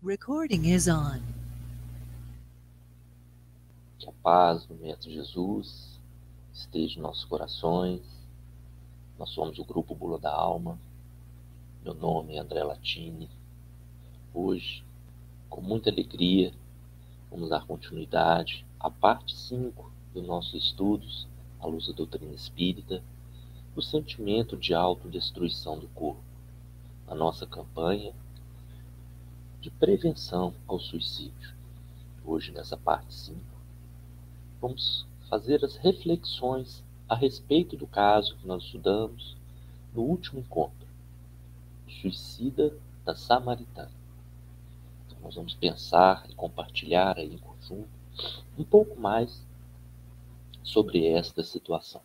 Recording is on. Que a paz do Mestre Jesus esteja em nossos corações. Nós somos o Grupo Bula da Alma. Meu nome é André Latini. Hoje, com muita alegria, vamos dar continuidade à parte 5 dos nossos estudos, à luz da doutrina espírita, do sentimento de autodestruição do corpo, na nossa campanha de prevenção ao suicídio. Hoje, nessa parte 5, vamos fazer as reflexões a respeito do caso que nós estudamos no último encontro, o suicida da Samaritana. Então, nós vamos pensar e compartilhar aí em conjunto um pouco mais sobre esta situação.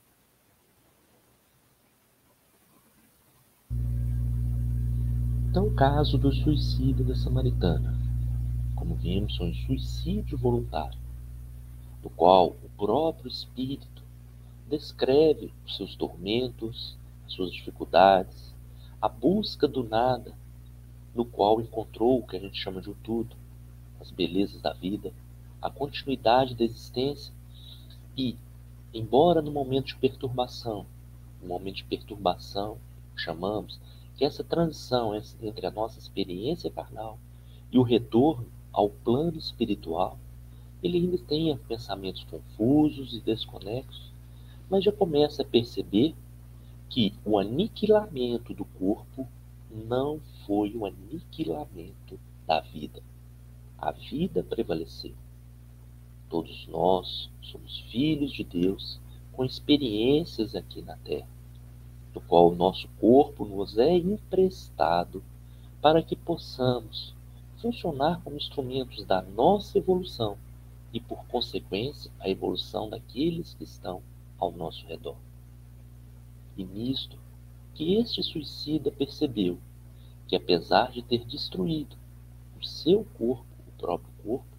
Então, o caso do suicídio da Samaritana, como vimos, foi um suicídio voluntário, no qual o próprio Espírito descreve os seus tormentos, as suas dificuldades, a busca do nada, no qual encontrou o que a gente chama de o tudo, as belezas da vida, a continuidade da existência e, embora no momento de perturbação, chamamos que essa transição entre a nossa experiência carnal e o retorno ao plano espiritual, ele ainda tem pensamentos confusos e desconexos, mas já começa a perceber que o aniquilamento do corpo não foi o aniquilamento da vida. A vida prevaleceu. Todos nós somos filhos de Deus com experiências aqui na Terra, do qual o nosso corpo nos é emprestado para que possamos funcionar como instrumentos da nossa evolução e, por consequência, a evolução daqueles que estão ao nosso redor. E nisto que este suicida percebeu que, apesar de ter destruído o seu corpo, o próprio corpo,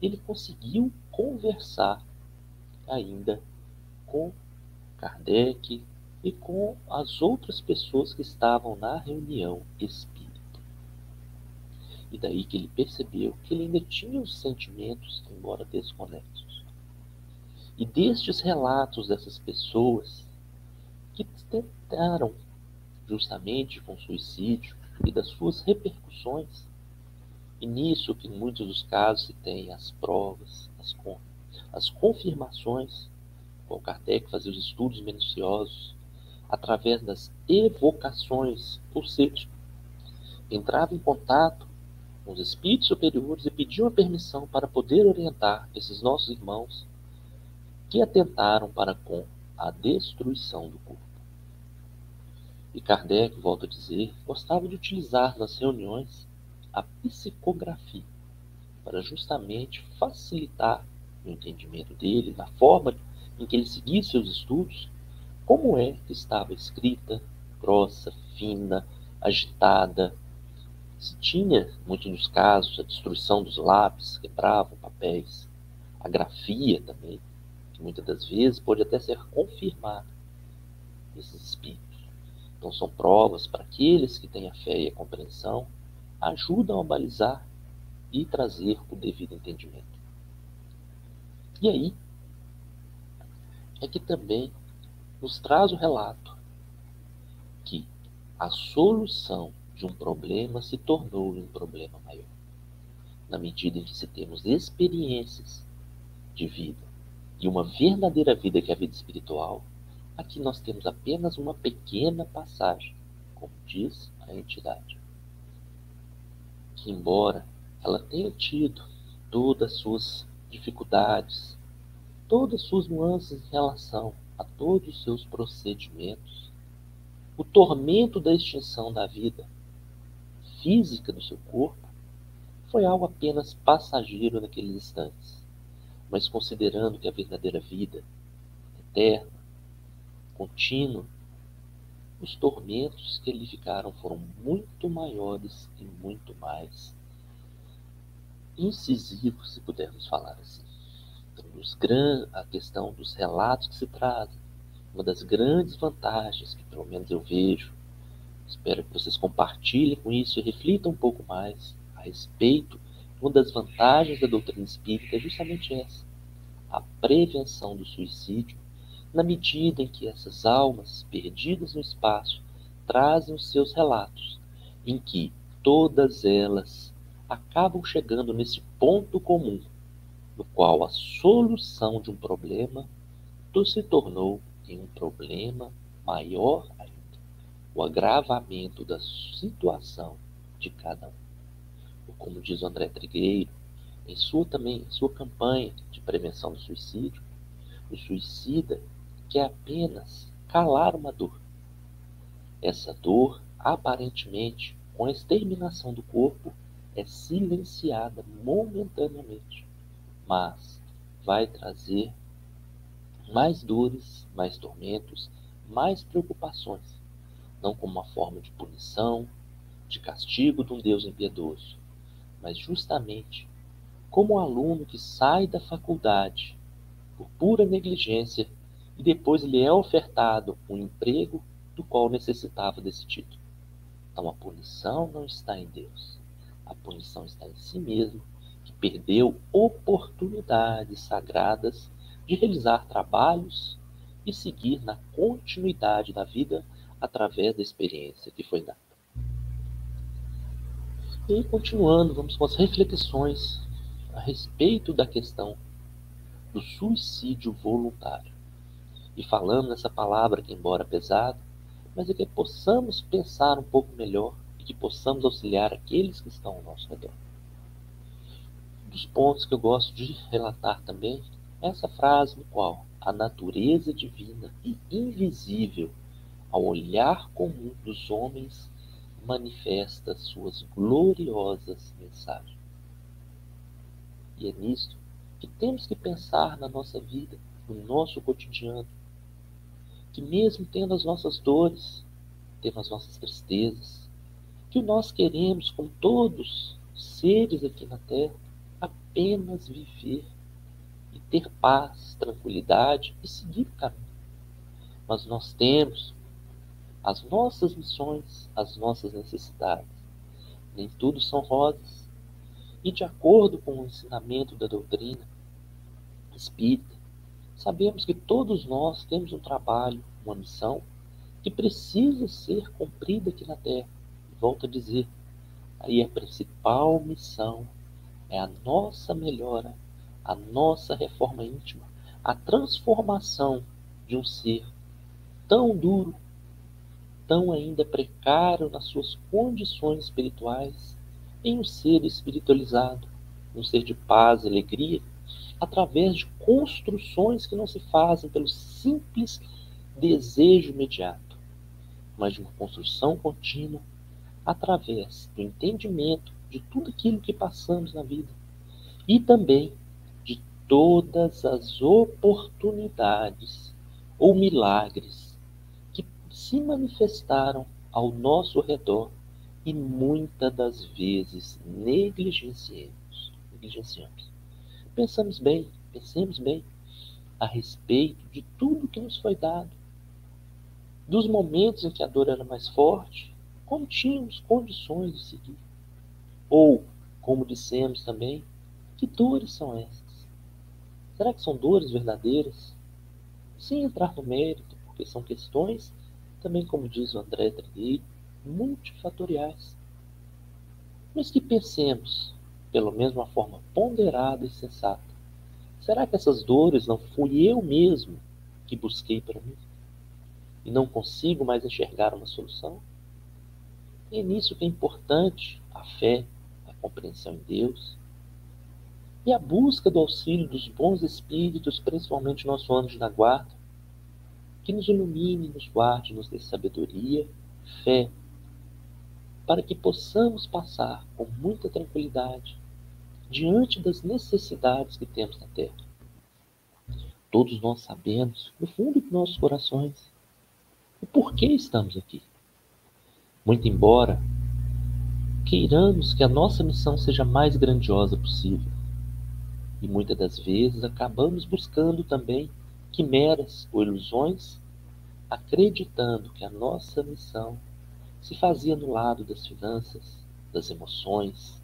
ele conseguiu conversar ainda com Kardec e com as outras pessoas que estavam na reunião espírita. E daí que ele percebeu que ele ainda tinha os sentimentos, embora desconexos. E destes relatos dessas pessoas que tentaram justamente com o suicídio e das suas repercussões, e nisso que em muitos dos casos se tem as provas, as confirmações, com Kardec fazia os estudos minuciosos, através das evocações, ou seja, entrava em contato com os espíritos superiores e pediam a permissão para poder orientar esses nossos irmãos que atentaram para com a destruição do corpo. E Kardec, volto a dizer, gostava de utilizar nas reuniões a psicografia para justamente facilitar o entendimento dele, na forma em que ele seguia seus estudos, como é que estava escrita, grossa, fina, agitada. Se tinha, muitos dos casos, a destruição dos lápis, quebravam papéis, a grafia também, que muitas das vezes pode até ser confirmada nesses espíritos. Então são provas para aqueles que têm a fé e a compreensão, ajudam a balizar e trazer o devido entendimento. E aí é que também nos traz o relato que a solução de um problema se tornou um problema maior, na medida em que se temos experiências de vida e uma verdadeira vida que é a vida espiritual. Aqui nós temos apenas uma pequena passagem, como diz a entidade, que embora ela tenha tido todas as suas dificuldades, todas as suas nuances em relação a todos os seus procedimentos, o tormento da extinção da vida física do seu corpo foi algo apenas passageiro naqueles instantes, mas considerando que a verdadeira vida, eterna, contínua, os tormentos que lhe ficaram foram muito maiores e muito mais incisivos, se pudermos falar assim. Então, a questão dos relatos que se trazem, uma das grandes vantagens que pelo menos eu vejo, espero que vocês compartilhem com isso e reflitam um pouco mais a respeito, uma das vantagens da doutrina espírita é justamente essa, a prevenção do suicídio, na medida em que essas almas perdidas no espaço trazem os seus relatos, em que todas elas acabam chegando nesse ponto comum, no qual a solução de um problema se tornou em um problema maior ainda, o agravamento da situação de cada um. Ou como diz o André Trigueiro, em sua campanha de prevenção do suicídio, o suicida quer apenas calar uma dor. Essa dor, aparentemente, com a exterminação do corpo, é silenciada momentaneamente, mas vai trazer mais dores, mais tormentos, mais preocupações, não como uma forma de punição, de castigo de um Deus impiedoso, mas justamente como um aluno que sai da faculdade por pura negligência e depois lhe é ofertado um emprego do qual necessitava desse título. Então a punição não está em Deus, a punição está em si mesmo, que perdeu oportunidades sagradas de realizar trabalhos e seguir na continuidade da vida através da experiência que foi dada. E aí, continuando, vamos com as reflexões a respeito da questão do suicídio voluntário. E falando nessa palavra que, embora pesada, mas é que possamos pensar um pouco melhor e que possamos auxiliar aqueles que estão ao nosso redor. Um dos pontos que eu gosto de relatar também é essa frase no qual a natureza divina e invisível, ao olhar comum dos homens, manifesta suas gloriosas mensagens. E é nisto que temos que pensar na nossa vida, no nosso cotidiano, que mesmo tendo as nossas dores, tendo as nossas tristezas, que nós queremos, como todos seres aqui na Terra, apenas viver e ter paz, tranquilidade e seguir o caminho. Mas nós temos as nossas missões, as nossas necessidades. Nem tudo são rosas. E de acordo com o ensinamento da doutrina espírita, sabemos que todos nós temos um trabalho, uma missão, que precisa ser cumprida aqui na Terra. Volto a dizer, aí a principal missão é a nossa melhora, a nossa reforma íntima, a transformação de um ser tão duro, tão ainda precário nas suas condições espirituais, em um ser espiritualizado, um ser de paz e alegria, através de construções que não se fazem pelo simples desejo imediato, mas de uma construção contínua através do entendimento de tudo aquilo que passamos na vida e também de todas as oportunidades ou milagres que se manifestaram ao nosso redor e muitas das vezes negligenciamos. Pensemos bem a respeito de tudo que nos foi dado, dos momentos em que a dor era mais forte, como tínhamos condições de seguir. Ou, como dissemos também, que dores são essas? Será que são dores verdadeiras? Sem entrar no mérito, porque são questões, também como diz o André Trigueiro, multifatoriais. Mas que pensemos, pelo menos de uma forma ponderada e sensata. Será que essas dores não fui eu mesmo que busquei para mim? E não consigo mais enxergar uma solução? E é nisso que é importante a fé, a compreensão em Deus e a busca do auxílio dos bons espíritos, principalmente nosso anjo da guarda, que nos ilumine, nos guarde, nos dê sabedoria, fé, para que possamos passar com muita tranquilidade diante das necessidades que temos na Terra. Todos nós sabemos, no fundo de nossos corações, o porquê estamos aqui. Muito embora queiramos que a nossa missão seja a mais grandiosa possível, e muitas das vezes acabamos buscando também quimeras ou ilusões, acreditando que a nossa missão se fazia no lado das finanças, das emoções,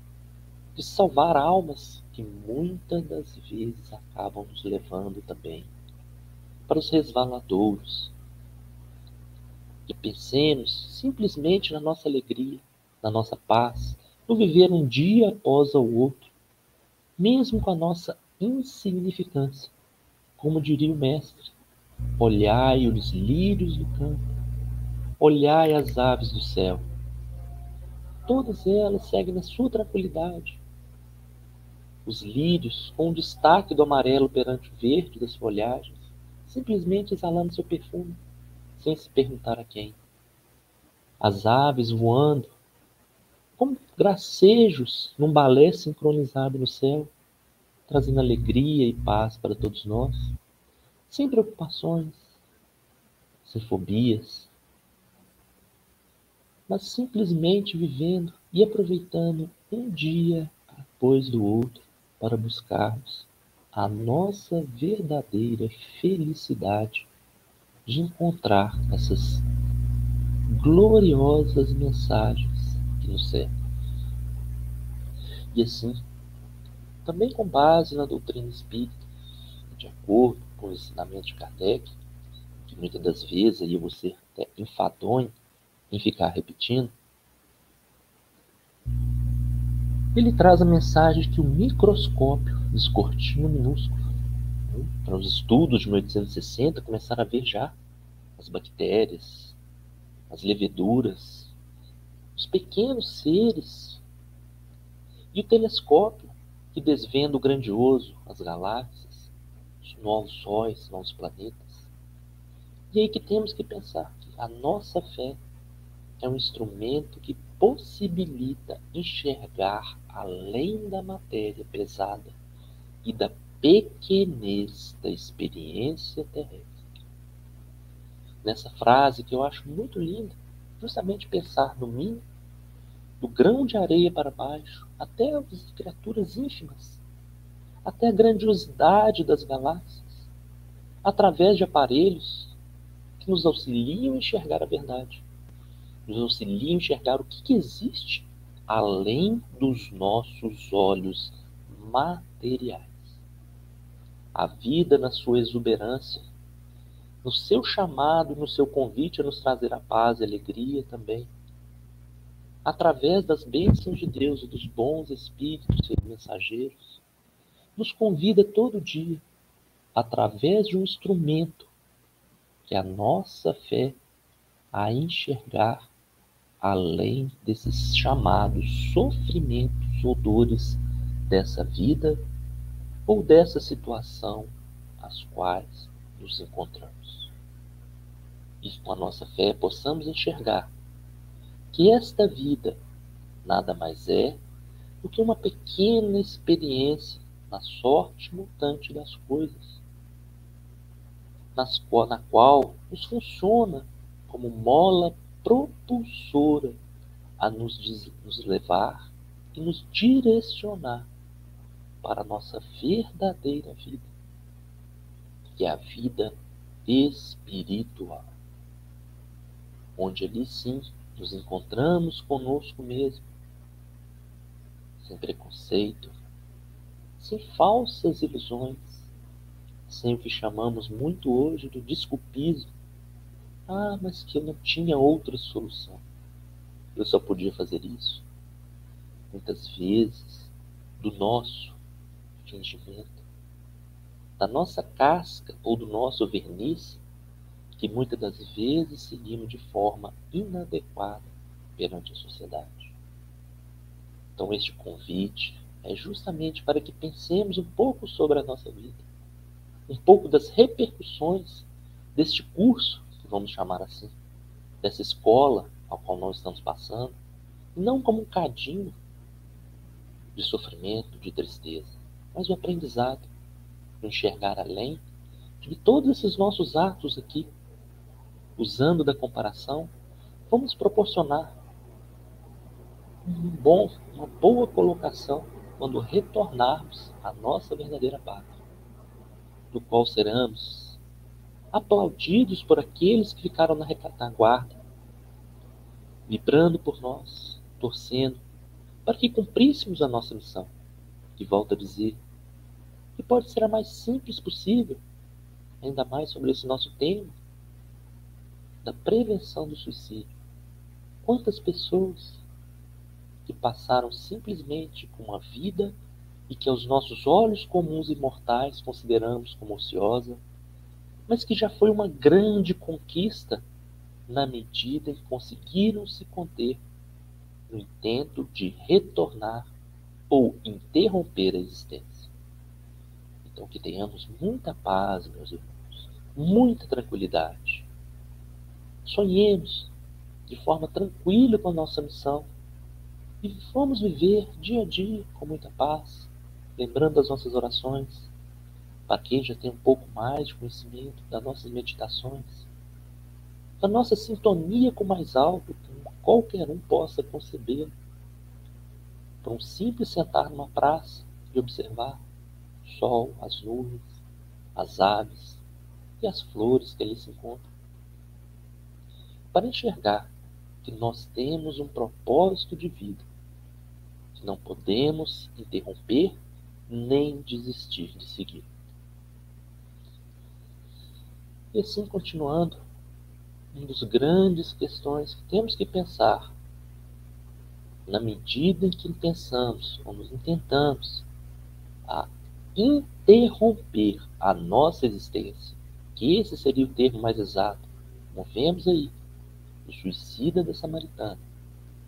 de salvar almas que muitas das vezes acabam nos levando também para os resvaladouros. E pensemos simplesmente na nossa alegria, na nossa paz, no viver um dia após o outro, mesmo com a nossa insignificância. Como diria o mestre, olhai os lírios do campo, olhai as aves do céu. Todas elas seguem na sua tranquilidade. Os lírios, com o destaque do amarelo perante o verde das folhagens, simplesmente exalando seu perfume, sem se perguntar a quem. As aves voando, como gracejos num balé sincronizado no céu, trazendo alegria e paz para todos nós, sem preocupações, sem fobias, mas simplesmente vivendo e aproveitando um dia depois do outro para buscarmos a nossa verdadeira felicidade de encontrar essas gloriosas mensagens que nos servem. E assim, também com base na doutrina espírita, de acordo com o ensinamento de Kardec, que muitas das vezes aí eu vou ser até enfadonho em ficar repetindo, ele traz a mensagem de que o microscópio desse cortinho minúsculo, para os estudos de 1860, começaram a ver já as bactérias, as leveduras, os pequenos seres, e o telescópio que desvenda o grandioso, as galáxias, os novos sóis, novos planetas. E aí que temos que pensar que a nossa fé é um instrumento que possibilita enxergar além da matéria pesada e da pequenez da experiência terrestre. Nessa frase que eu acho muito linda, justamente pensar no mínimo, do grão de areia para baixo, até as criaturas ínfimas, até a grandiosidade das galáxias, através de aparelhos que nos auxiliam a enxergar a verdade, nos auxiliam a enxergar o que existe além dos nossos olhos materiais. A vida na sua exuberância, no seu chamado, no seu convite a nos trazer a paz e a alegria também, através das bênçãos de Deus e dos bons espíritos e mensageiros, nos convida todo dia, através de um instrumento, que é a nossa fé, a enxergar além desses chamados sofrimentos ou dores dessa vida ou dessa situação às quais nos encontramos. E com a nossa fé possamos enxergar que esta vida nada mais é do que uma pequena experiência na sorte mutante das coisas, na qual nos funciona como mola propulsora a nos levar e nos direcionar para a nossa verdadeira vida, que é a vida espiritual, onde ali sim nos encontramos conosco mesmo, sem preconceito, sem falsas ilusões, sem o que chamamos muito hoje do desculpismo. Ah, mas que eu não tinha outra solução. Eu só podia fazer isso. Muitas vezes, do nosso fingimento, da nossa casca ou do nosso verniz, que muitas das vezes seguimos de forma inadequada perante a sociedade. Então este convite é justamente para que pensemos um pouco sobre a nossa vida, um pouco das repercussões deste curso, que vamos chamar assim, dessa escola ao qual nós estamos passando, e não como um cadinho de sofrimento, de tristeza, mas o aprendizado, de enxergar além de que todos esses nossos atos aqui, usando da comparação, vamos proporcionar uma boa colocação quando retornarmos à nossa verdadeira pátria, no qual seremos aplaudidos por aqueles que ficaram na retaguarda, vibrando por nós, torcendo para que cumpríssemos a nossa missão, que, volto a dizer, que pode ser a mais simples possível, ainda mais sobre esse nosso tema, da prevenção do suicídio. Quantas pessoas que passaram simplesmente com uma vida e que aos nossos olhos comuns e mortais consideramos como ociosa, mas que já foi uma grande conquista na medida em que conseguiram se conter no intento de retornar ou interromper a existência. Então que tenhamos muita paz, meus irmãos, muita tranquilidade. Sonhemos de forma tranquila com a nossa missão e vamos viver dia a dia com muita paz, lembrando das nossas orações, para quem já tem um pouco mais de conhecimento das nossas meditações, da nossa sintonia com o mais alto, como qualquer um possa conceber, para um simples sentar numa praça e observar o sol, as nuvens, as aves e as flores que ali se encontram, para enxergar que nós temos um propósito de vida, que não podemos interromper nem desistir de seguir. E assim continuando, uma das grandes questões que temos que pensar, na medida em que pensamos, ou nos intentamos a interromper a nossa existência, que esse seria o termo mais exato, como vemos aí, o suicida da Samaritana,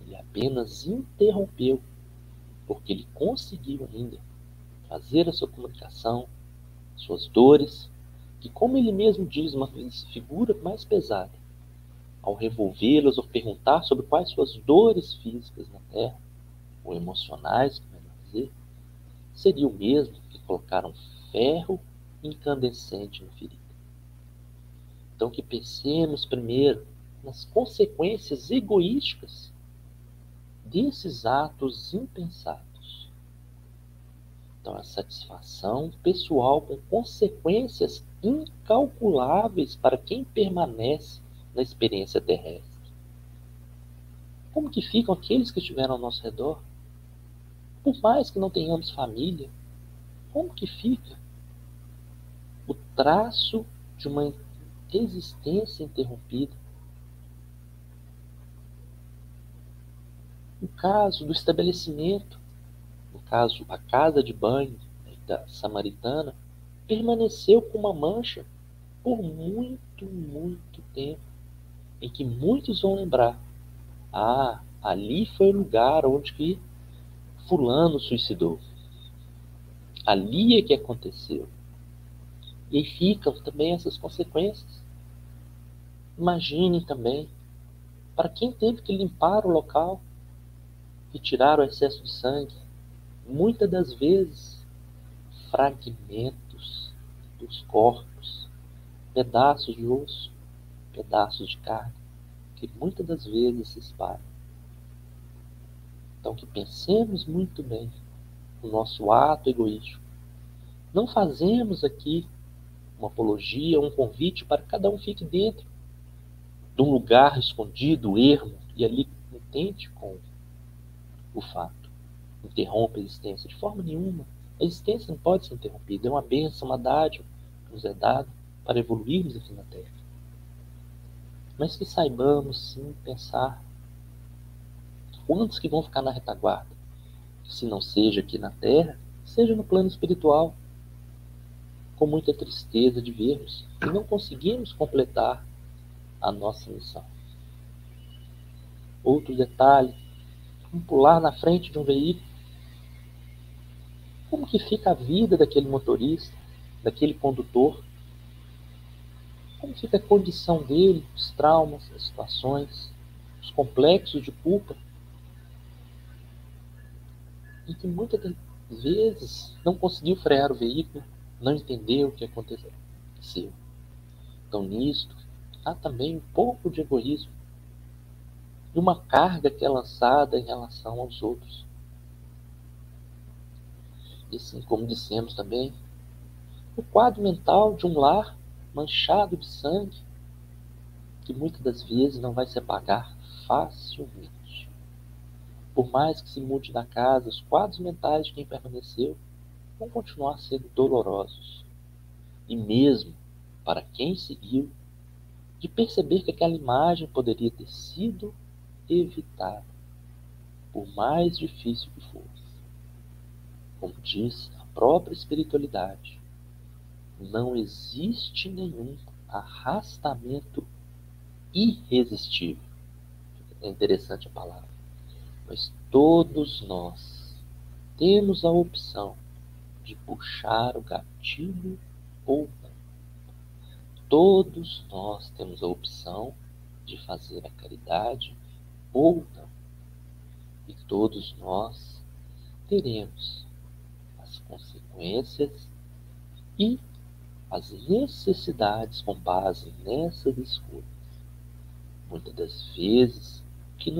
ele apenas interrompeu, porque ele conseguiu ainda fazer a sua comunicação, suas dores, que, como ele mesmo diz, uma figura mais pesada, ao revolvê-las ou perguntar sobre quais suas dores físicas na terra, ou emocionais, melhor dizer, seria o mesmo que colocar um ferro incandescente na ferida. Então que pensemos primeiro nas consequências egoísticas desses atos impensados. Então a satisfação pessoal com consequências incalculáveis para quem permanece na experiência terrestre. Como que ficam aqueles que estiveram ao nosso redor? Por mais que não tenhamos família, como que fica o traço de uma existência interrompida? No caso do estabelecimento, no caso a casa de banho da Samaritana, permaneceu com uma mancha por muito, muito tempo, em que muitos vão lembrar: ah, ali foi o lugar onde que fulano suicidou. Ali é que aconteceu. E aí ficam também essas consequências. Imaginem também, para quem teve que limpar o local, retirar o excesso de sangue, muitas das vezes fragmentos dos corpos, pedaços de osso, pedaços de carne, que muitas das vezes se espalham. Então que pensemos muito bem no nosso ato egoístico. Não fazemos aqui uma apologia, um convite para que cada um fique dentro de um lugar escondido, ermo, e ali contente com o fato. Interrompe a existência de forma nenhuma. A existência não pode ser interrompida. É uma bênção, uma dádiva que nos é dada para evoluirmos aqui na Terra. Mas que saibamos, sim, pensar quantos que vão ficar na retaguarda. Se não seja aqui na Terra, seja no plano espiritual. Com muita tristeza de vermos que não conseguimos completar a nossa missão. Outro detalhe, vamos pular na frente de um veículo. Como que fica a vida daquele motorista, daquele condutor? Como fica a condição dele, os traumas, as situações, os complexos de culpa? E que muitas vezes não conseguiu frear o veículo, não entendeu o que aconteceu. Então nisto há também um pouco de egoísmo e uma carga que é lançada em relação aos outros. E assim como dissemos também, o quadro mental de um lar manchado de sangue, que muitas das vezes não vai se apagar facilmente. Por mais que se mude na casa, os quadros mentais de quem permaneceu vão continuar sendo dolorosos. E mesmo para quem seguiu, de perceber que aquela imagem poderia ter sido evitada, por mais difícil que fosse. Como diz a própria espiritualidade, não existe nenhum arrastamento irresistível. É interessante a palavra. Mas todos nós temos a opção de puxar o gatilho ou não. Todos nós temos a opção de fazer a caridade ou não. E todos nós teremos as consequências e as necessidades com base nessas escolhas. Muitas das vezes, o que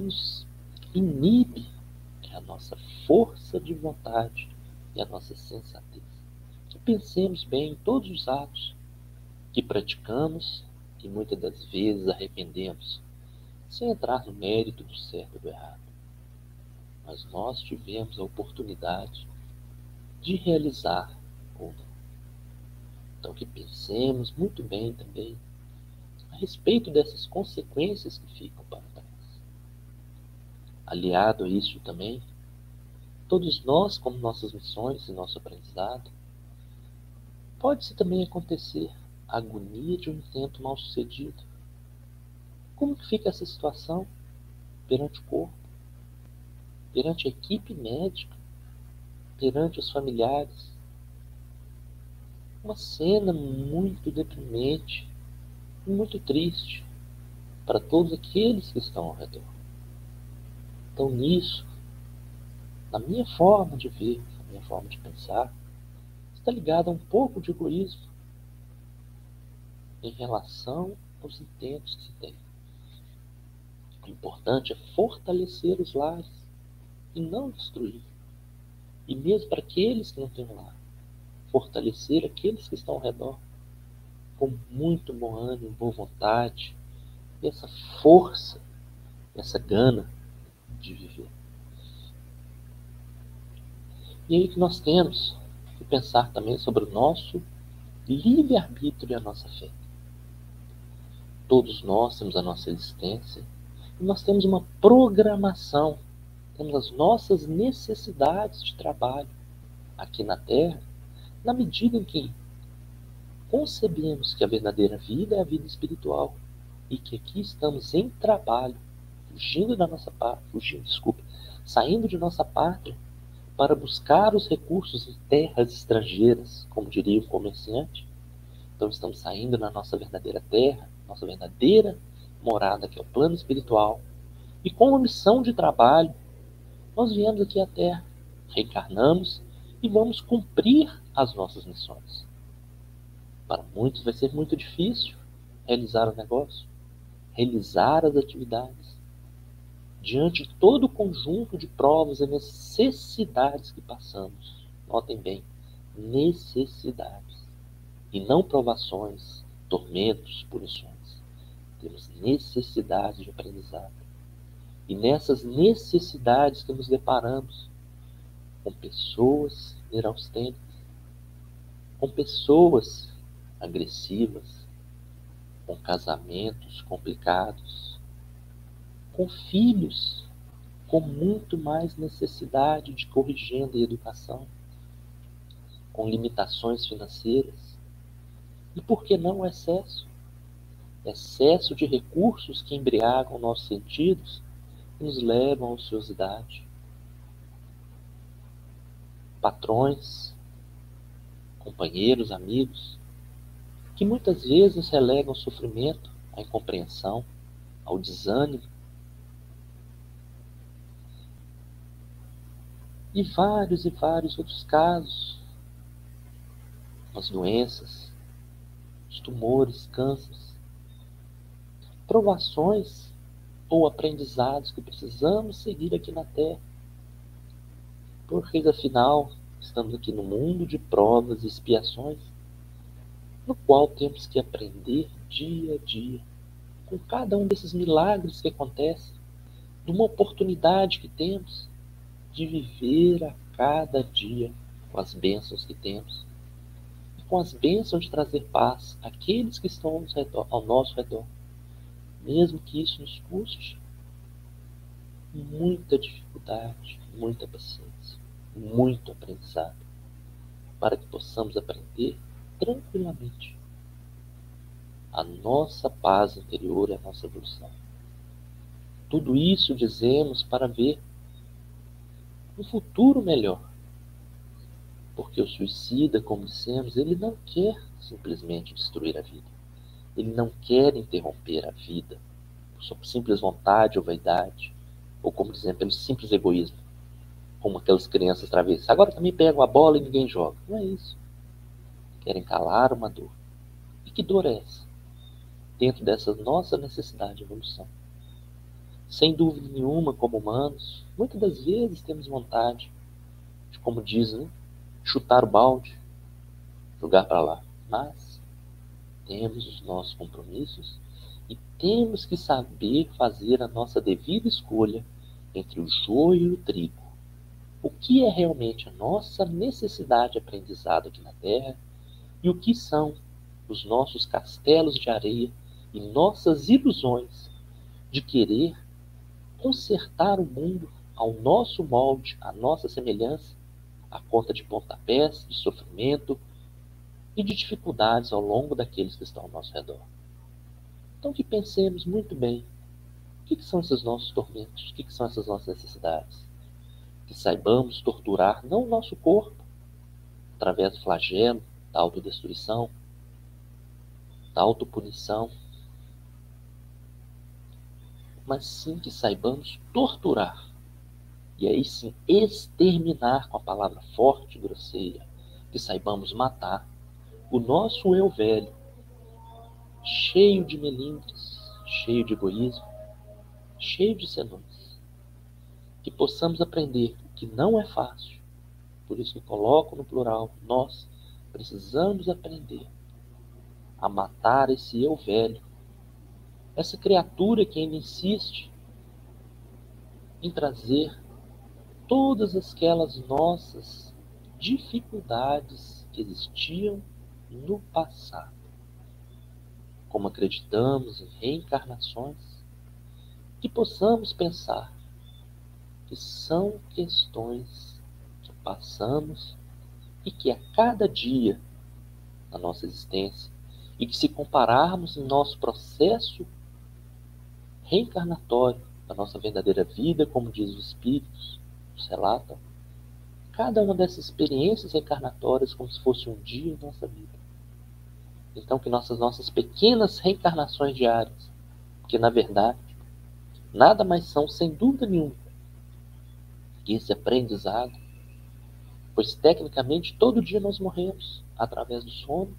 nos inibe é a nossa força de vontade e a nossa sensatez. Que pensemos bem em todos os atos que praticamos e muitas das vezes arrependemos, sem entrar no mérito do certo e do errado. Mas nós tivemos a oportunidade de realizar ou não. Então que pensemos muito bem também a respeito dessas consequências que ficam para trás. Aliado a isso também, todos nós, como nossas missões e nosso aprendizado, pode-se também acontecer a agonia de um intento mal sucedido. Como que fica essa situação perante o corpo, perante a equipe médica, perante os familiares? Uma cena muito deprimente, muito triste para todos aqueles que estão ao redor. Então nisso, na minha forma de ver, na minha forma de pensar, está ligado a um pouco de egoísmo em relação aos intentos que se tem. O importante é fortalecer os lares e não destruir. E mesmo para aqueles que não têm lar, fortalecer aqueles que estão ao redor com muito bom ânimo, boa vontade, e essa força, essa gana de viver. E aí que nós temos que pensar também sobre o nosso livre-arbítrio e a nossa fé. Todos nós temos a nossa existência e nós temos uma programação, temos as nossas necessidades de trabalho aqui na Terra, na medida em que concebemos que a verdadeira vida é a vida espiritual e que aqui estamos em trabalho, saindo de nossa pátria para buscar os recursos em terras estrangeiras, como diria o comerciante. Então estamos saindo da nossa verdadeira terra, nossa verdadeira morada, que é o plano espiritual, e com uma missão de trabalho, nós viemos aqui à Terra, reencarnamos e vamos cumprir as nossas missões. Para muitos vai ser muito difícil realizar o negócio, realizar as atividades, diante de todo o conjunto de provas e necessidades que passamos. Notem bem, necessidades, e não provações, tormentos, punições. Temos necessidades de aprendizado. E nessas necessidades que nos deparamos com pessoas neurastênicas, com pessoas agressivas, com casamentos complicados, com filhos com muito mais necessidade de corrigenda e educação, com limitações financeiras. E por que não o excesso? Excesso de recursos que embriagam nossos sentidos e nos levam à ociosidade. Patrões, companheiros, amigos, que muitas vezes nos relegam ao sofrimento, à incompreensão, ao desânimo. E vários outros casos, as doenças, os tumores, cânceres, provações ou aprendizados que precisamos seguir aqui na Terra. Porque, afinal, estamos aqui no mundo de provas e expiações, no qual temos que aprender dia a dia, com cada um desses milagres que acontecem, de uma oportunidade que temos de viver a cada dia com as bênçãos que temos, e com as bênçãos de trazer paz àqueles que estão ao nosso redor, mesmo que isso nos custe muita dificuldade, muita paciência, muito aprendizado, para que possamos aprender tranquilamente a nossa paz interior e a nossa evolução. Tudo isso dizemos para ver um futuro melhor. Porque o suicida, como dissemos, ele não quer simplesmente destruir a vida. Ele não quer interromper a vida por sua simples vontade ou vaidade, ou como dizemos, pelo simples egoísmo, como aquelas crianças travessas. Agora também pegam a bola e ninguém joga. Não é isso. Querem calar uma dor. E que dor é essa? Dentro dessa nossa necessidade de evolução. Sem dúvida nenhuma, como humanos, muitas das vezes temos vontade de, como dizem, né, chutar o balde, jogar para lá. Mas temos os nossos compromissos e temos que saber fazer a nossa devida escolha entre o joio e o trigo. O que é realmente a nossa necessidade de aprendizado aqui na Terra e o que são os nossos castelos de areia e nossas ilusões de querer consertar o mundo ao nosso molde, à nossa semelhança, à conta de pontapés, de sofrimento e de dificuldades ao longo daqueles que estão ao nosso redor. Então que pensemos muito bem, o que são esses nossos tormentos, o que são essas nossas necessidades. Que saibamos torturar não o nosso corpo, através do flagelo, da autodestruição, da autopunição, mas sim que saibamos torturar, e aí sim exterminar com a palavra forte e grosseira, que saibamos matar o nosso eu velho, cheio de melindres, cheio de egoísmo, cheio de senões. Que possamos aprender que não é fácil, por isso que coloco no plural, nós precisamos aprender a matar esse eu velho, essa criatura que ainda insiste em trazer todas aquelas nossas dificuldades que existiam no passado. Como acreditamos em reencarnações, que possamos pensar que são questões que passamos e que a cada dia na nossa existência, e que se compararmos em nosso processo reencarnatório da nossa verdadeira vida, como diz os espíritos, nos relatam, cada uma dessas experiências reencarnatórias como se fosse um dia em nossa vida. Então que nossas pequenas reencarnações diárias, que na verdade nada mais são, sem dúvida nenhuma, que esse aprendizado, pois tecnicamente todo dia nós morremos através do sono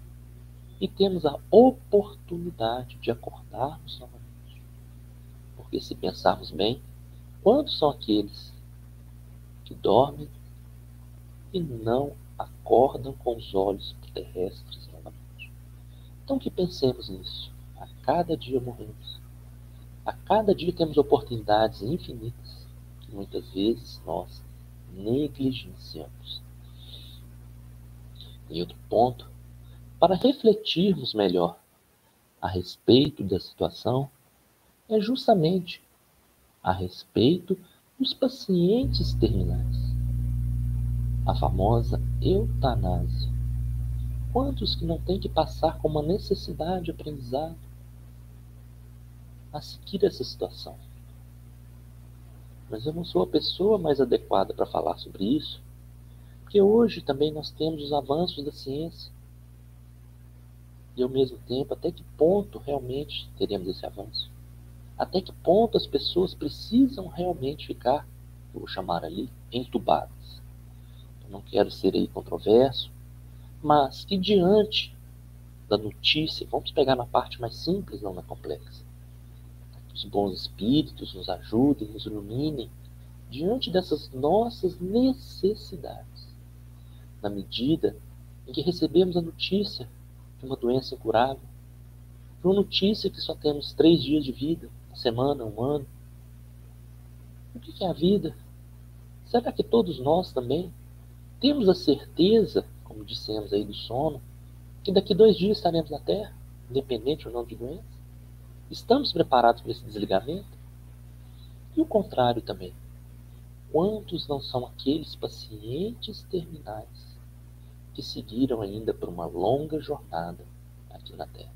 e temos a oportunidade de acordarmos novamente. Porque se pensarmos bem, quantos são aqueles que dormem e não acordam com os olhos terrestres novamente? Então que pensemos nisso. A cada dia morremos. A cada dia temos oportunidades infinitas que muitas vezes nós negligenciamos. E outro ponto, para refletirmos melhor a respeito da situação, é justamente a respeito dos pacientes terminais. A famosa eutanásia. Quantos que não têm que passar com uma necessidade de aprendizado a seguir essa situação? Mas eu não sou a pessoa mais adequada para falar sobre isso, porque hoje também nós temos os avanços da ciência. E ao mesmo tempo, até que ponto realmente teremos esse avanço? Até que ponto as pessoas precisam realmente ficar, eu vou chamar ali, entubadas? Eu não quero ser aí controverso, mas que diante da notícia, vamos pegar na parte mais simples, não na complexa, os bons espíritos nos ajudem, nos iluminem, diante dessas nossas necessidades, na medida em que recebemos a notícia de uma doença incurável, de uma notícia que só temos 3 dias de vida, uma semana, um ano, O que é a vida? Será que todos nós também temos a certeza, como dissemos aí do sono, que daqui 2 dias estaremos na Terra, independente ou não de doença? Estamos preparados para esse desligamento? E o contrário também. Quantos não são aqueles pacientes terminais que seguiram ainda por uma longa jornada aqui na Terra?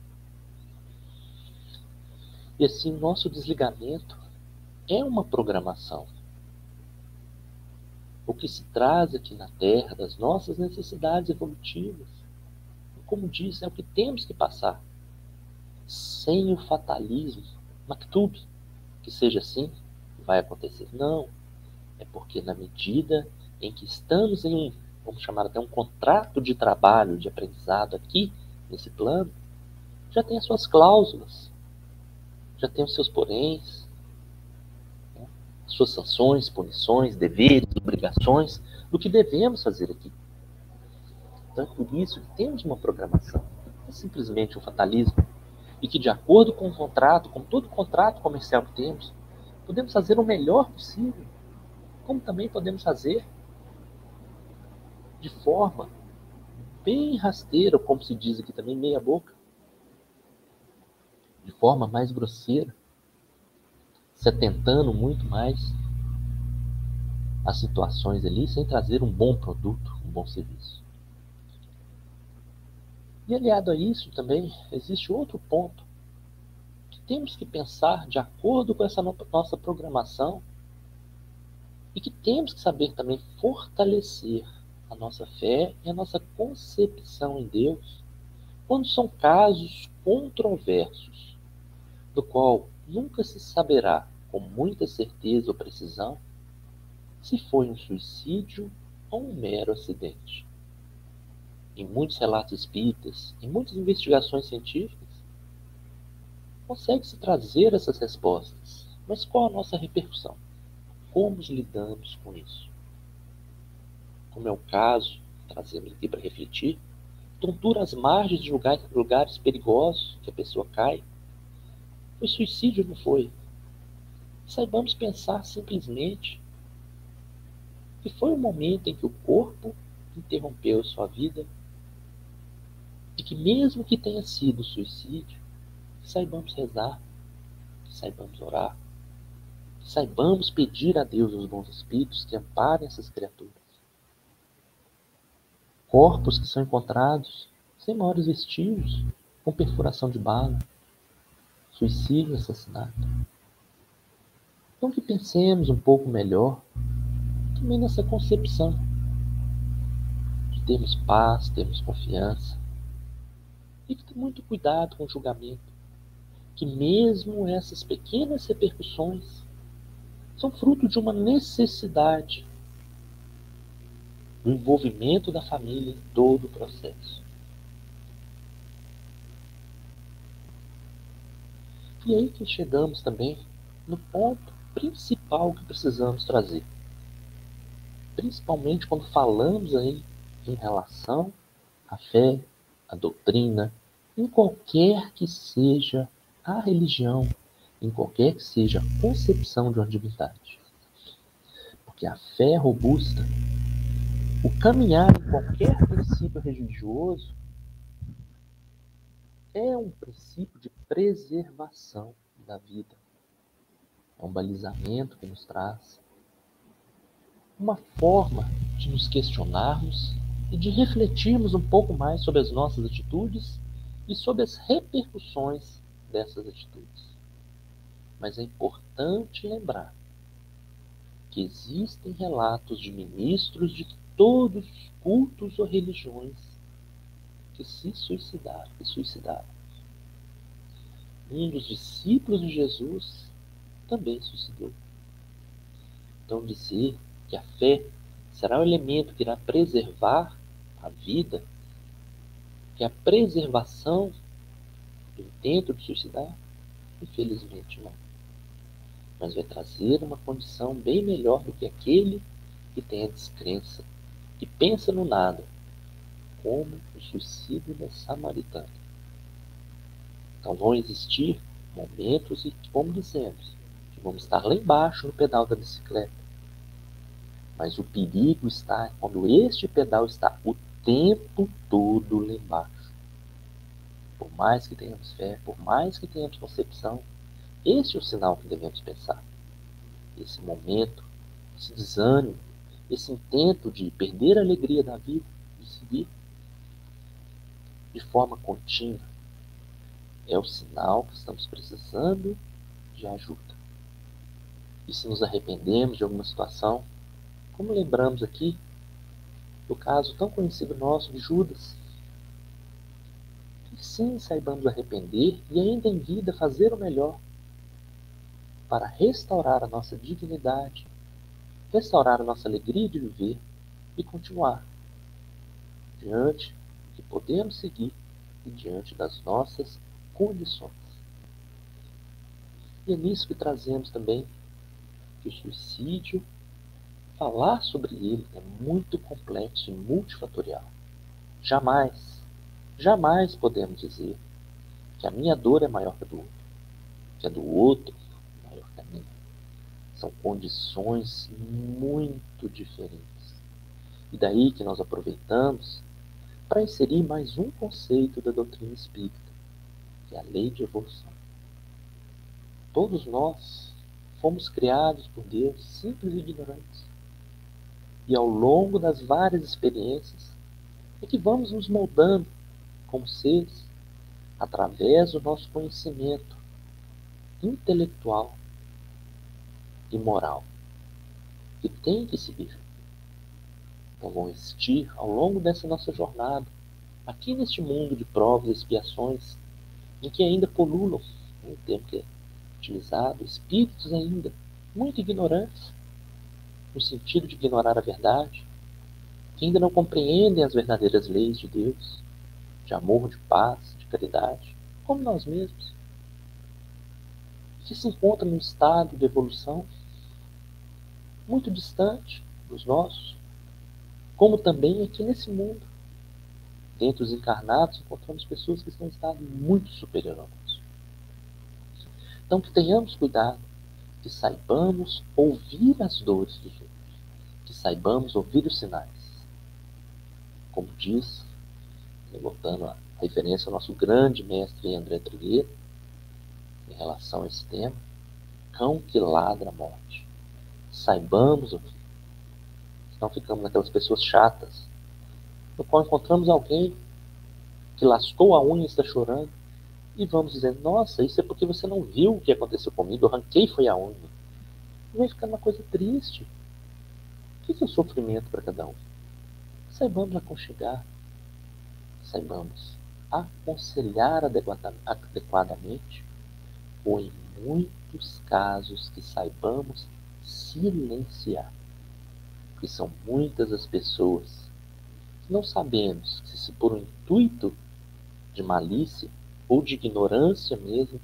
E assim, nosso desligamento é uma programação. O que se traz aqui na Terra das nossas necessidades evolutivas, como diz, é o que temos que passar. Sem o fatalismo, maktub, que seja assim, vai acontecer. Não. É porque na medida em que estamos em vamos chamar até um contrato de trabalho, de aprendizado aqui, nesse plano, já tem as suas cláusulas, já tem os seus poréns, né? As suas sanções, punições, deveres, obrigações, do que devemos fazer aqui. Então é por isso que temos uma programação. Não é simplesmente um fatalismo. E que de acordo com o contrato, com todo contrato comercial que temos, podemos fazer o melhor possível, como também podemos fazer de forma bem rasteira, como se diz aqui também, meia boca, de forma mais grosseira, se atentando muito mais às situações ali, sem trazer um bom produto, um bom serviço. E aliado a isso também, existe outro ponto, que temos que pensar de acordo com essa nossa programação e que temos que saber também fortalecer a nossa fé e a nossa concepção em Deus quando são casos controversos, do qual nunca se saberá com muita certeza ou precisão se foi um suicídio ou um mero acidente. Em muitos relatos espíritas, em muitas investigações científicas, consegue-se trazer essas respostas, mas qual a nossa repercussão? Como lidamos com isso? Como é o caso, trazemos aqui para refletir, tontura às margens de lugares perigosos que a pessoa cai. Foi suicídio, não foi? Saibamos pensar simplesmente que foi o momento em que o corpo interrompeu sua vida e que mesmo que tenha sido suicídio, saibamos rezar, que saibamos orar, que saibamos pedir a Deus os bons espíritos que amparem essas criaturas. Corpos que são encontrados sem maiores vestígios, com perfuração de bala, suicídio, assassinato. Então que pensemos um pouco melhor também nessa concepção de termos paz, termos confiança e que ter muito cuidado com o julgamento, que mesmo essas pequenas repercussões são fruto de uma necessidade do envolvimento da família em todo o processo. E aí que chegamos também no ponto principal que precisamos trazer. Principalmente quando falamos aí em relação à fé, à doutrina, em qualquer que seja a religião, em qualquer que seja a concepção de uma divindade. Porque a fé robusta, o caminhar em qualquer princípio religioso, é um princípio de preservação da vida. É um balizamento que nos traz uma forma de nos questionarmos e de refletirmos um pouco mais sobre as nossas atitudes e sobre as repercussões dessas atitudes. Mas é importante lembrar que existem relatos de ministros de todos os cultos ou religiões que se suicidaram. Um dos discípulos de Jesus também suicidou. Então dizer que a fé será o elemento que irá preservar a vida, que a preservação do intento de suicidar, infelizmente não. Mas vai trazer uma condição bem melhor do que aquele que tem a descrença, que pensa no nada, como o suicídio da samaritana. Então vão existir momentos, e como dissemos, de Vamos estar lá embaixo no pedal da bicicleta. Mas o perigo está quando este pedal está o tempo todo lá embaixo. Por mais que tenhamos fé, por mais que tenhamos concepção, este é o sinal que devemos pensar. Esse momento, esse desânimo, esse intento de perder a alegria da vida, de seguir de forma contínua, é o sinal que estamos precisando de ajuda. E se nos arrependemos de alguma situação, como lembramos aqui do caso tão conhecido nosso de Judas, que sim saibamos arrepender e ainda em vida fazer o melhor para restaurar a nossa dignidade, restaurar a nossa alegria de viver e continuar diante que podemos seguir e diante das nossas condições. E é nisso que trazemos também que o suicídio, falar sobre ele é muito complexo e multifatorial. Jamais podemos dizer que a minha dor é maior que a do outro, que a do outro é maior que a minha. São condições muito diferentes. E daí que nós aproveitamos para inserir mais um conceito da doutrina espírita, que é a lei de evolução. Todos nós fomos criados por Deus simples e ignorantes. E ao longo das várias experiências é que vamos nos moldando como seres através do nosso conhecimento intelectual e moral, que tem que seguir. Então vão existir ao longo dessa nossa jornada, aqui neste mundo de provas e expiações, em que ainda pululam, um termo que é utilizado, espíritos ainda muito ignorantes, no sentido de ignorar a verdade, que ainda não compreendem as verdadeiras leis de Deus, de amor, de paz, de caridade, como nós mesmos, que se encontram num estado de evolução muito distante dos nossos, como também aqui nesse mundo. Dentre os encarnados, encontramos pessoas que estão em estado muito superior ao nosso. Então, que tenhamos cuidado, que saibamos ouvir as dores dos outros, que saibamos ouvir os sinais. Como diz, voltando à referência ao nosso grande mestre André Trigueiro, em relação a esse tema, cão que ladra a morte. Saibamos ouvir. Senão ficamos naquelas pessoas chatas, no qual encontramos alguém que lascou a unha e está chorando, e vamos dizer, nossa, isso é porque você não viu o que aconteceu comigo, eu arranquei foi a unha. E vai ficar uma coisa triste. O que é o sofrimento para cada um? Saibamos aconchegar, saibamos aconselhar adequadamente, ou em muitos casos que saibamos silenciar. Porque são muitas as pessoas que não sabemos se por um intuito de malícia ou de ignorância mesmo,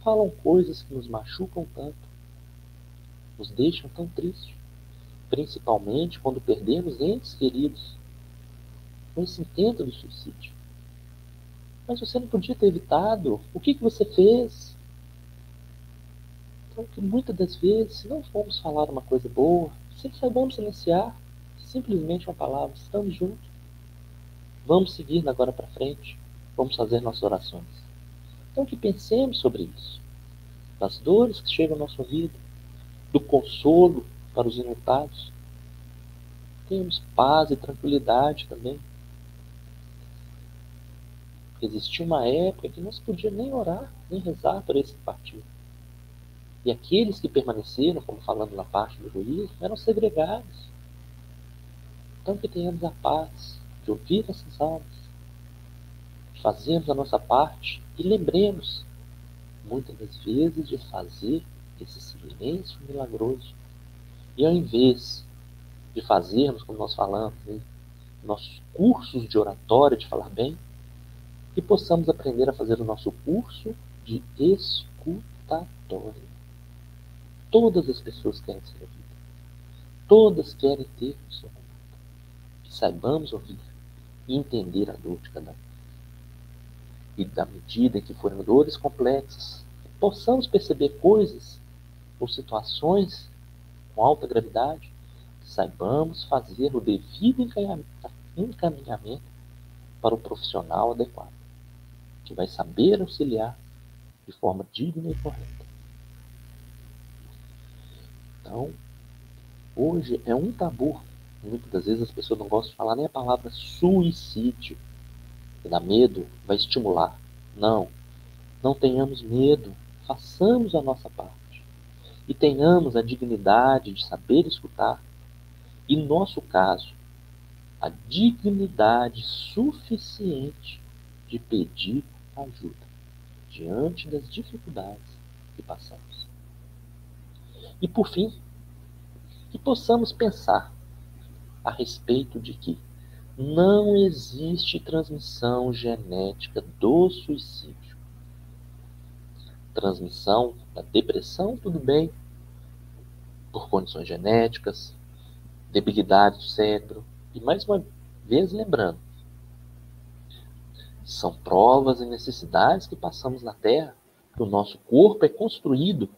falam coisas que nos machucam tanto, nos deixam tão tristes, principalmente quando perdemos entes queridos com esse intento do suicídio. Mas você não podia ter evitado, o que você fez? Então, que muitas das vezes, se não formos falar uma coisa boa, sempre saibamos silenciar, simplesmente uma palavra, estamos juntos, vamos seguir da agora para frente, vamos fazer nossas orações. Então, que pensemos sobre isso, das dores que chegam à nossa vida, do consolo para os enlutados. Tenhamos paz e tranquilidade também. Existia uma época que não se podia nem orar, nem rezar por esse que partiu. E aqueles que permaneceram, como falando na parte do juízo, eram segregados. Então que tenhamos a paz de ouvir essas almas, de fazermos a nossa parte e lembremos, muitas das vezes, de fazer esse silêncio milagroso. E ao invés de fazermos, como nós falamos, nossos cursos de oratória, de falar bem, que possamos aprender a fazer o nosso curso de escutatória. Todas as pessoas querem ser ouvidas. Todas querem ter o seu momento. Que saibamos ouvir e entender a dor de cada um. E da medida em que forem dores complexas, possamos perceber coisas ou situações com alta gravidade, saibamos fazer o devido encaminhamento para o profissional adequado, que vai saber auxiliar de forma digna e correta. Então, hoje é um tabu. Muitas das vezes as pessoas não gostam de falar nem a palavra suicídio, que dá medo, vai estimular. Não, não tenhamos medo, façamos a nossa parte e tenhamos a dignidade de saber escutar e, no nosso caso, a dignidade suficiente de pedir ajuda diante das dificuldades que passamos. E, por fim, que possamos pensar a respeito de que não existe transmissão genética do suicídio. Transmissão da depressão, tudo bem, por condições genéticas, debilidade do cérebro. E mais uma vez lembrando, são provas e necessidades que passamos na Terra, que o nosso corpo é construído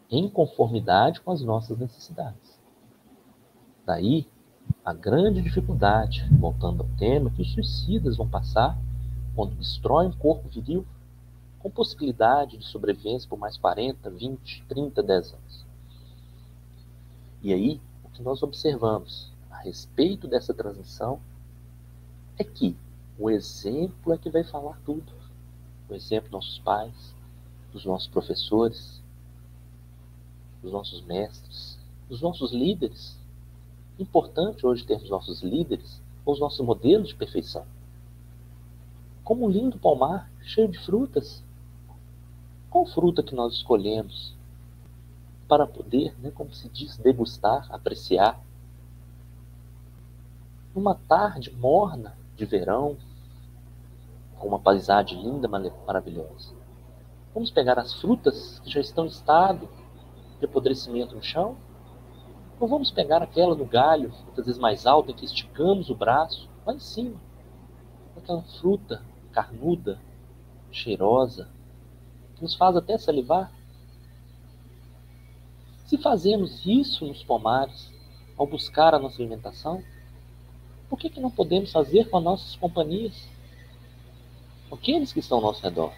em conformidade com as nossas necessidades. Daí a grande dificuldade, voltando ao tema, que os suicidas vão passar quando destroem um corpo viril com possibilidade de sobrevivência por mais 40, 20, 30, 10 anos. E aí, o que nós observamos a respeito dessa transmissão é que o exemplo é que vai falar tudo. O exemplo dos nossos pais, dos nossos professores, dos nossos mestres, dos nossos líderes. Importante hoje termos nossos líderes ou os nossos modelos de perfeição. Como um lindo pomar cheio de frutas. Qual fruta que nós escolhemos para poder, como se diz, degustar, apreciar? Numa tarde morna de verão, com uma paisagem linda, maravilhosa. Vamos pegar as frutas que já estão em estado de apodrecimento no chão? Ou vamos pegar aquela no galho, muitas vezes mais alta, em que esticamos o braço, lá em cima? Aquela fruta carnuda, cheirosa, que nos faz até salivar? Se fazemos isso nos pomares, ao buscar a nossa alimentação, por que não podemos fazer com as nossas companhias? Com aqueles que estão ao nosso redor?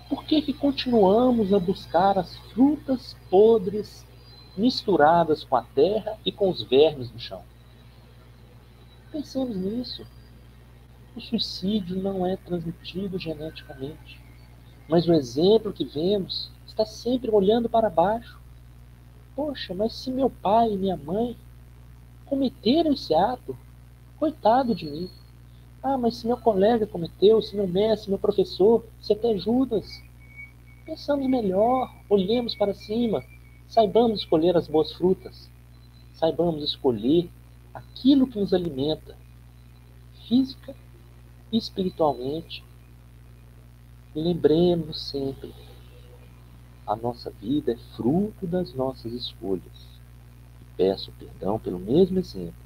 Por que continuamos a buscar as frutas podres misturadas com a terra e com os vermes do chão? Pensemos nisso. O suicídio não é transmitido geneticamente, mas o exemplo que vemos está sempre olhando para baixo. Poxa, mas se meu pai e minha mãe cometeram esse ato, coitado de mim. Ah, mas se meu colega cometeu, se meu mestre, meu professor, se até Judas. Pensamos melhor, olhemos para cima, saibamos escolher as boas frutas, saibamos escolher aquilo que nos alimenta, física e espiritualmente. E lembremos sempre, a nossa vida é fruto das nossas escolhas. E peço perdão pelo mesmo exemplo.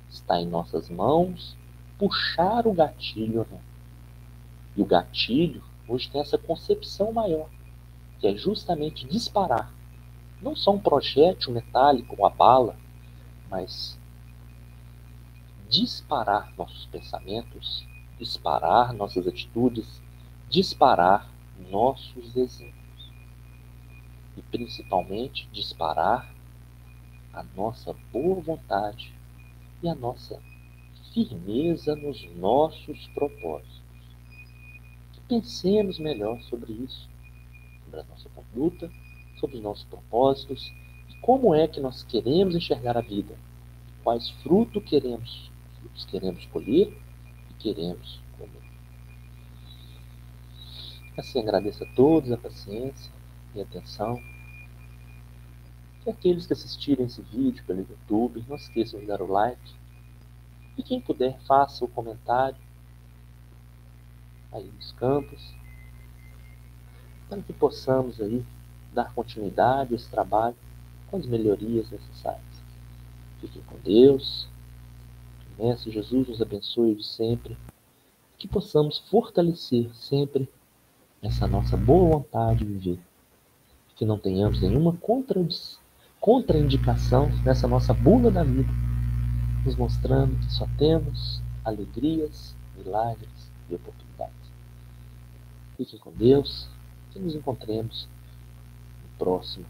Está em nossas mãos puxar o gatilho ou não. E o gatilho hoje tem essa concepção maior, que é justamente disparar. Não só um projétil metálico, uma bala, mas disparar nossos pensamentos, disparar nossas atitudes, disparar nossos exemplos. E principalmente disparar a nossa boa vontade e a nossa firmeza nos nossos propósitos. Que pensemos melhor sobre isso, sobre a nossa conduta, sobre os nossos propósitos e como é que nós queremos enxergar a vida, quais frutos queremos colher e queremos comer. Assim, agradeço a todos a paciência e a atenção. E aqueles que assistirem esse vídeo pelo YouTube, não esqueçam de dar o like. E quem puder, faça o comentário aí nos campos, para que possamos aí dar continuidade a esse trabalho com as melhorias necessárias. Fiquem com Deus. Que o Mestre Jesus nos abençoe de sempre. Que possamos fortalecer sempre essa nossa boa vontade de viver. que não tenhamos nenhuma contraindicação nessa nossa bula da vida, nos mostrando que só temos alegrias, milagres e oportunidades. Fiquem com Deus e nos encontremos no próximo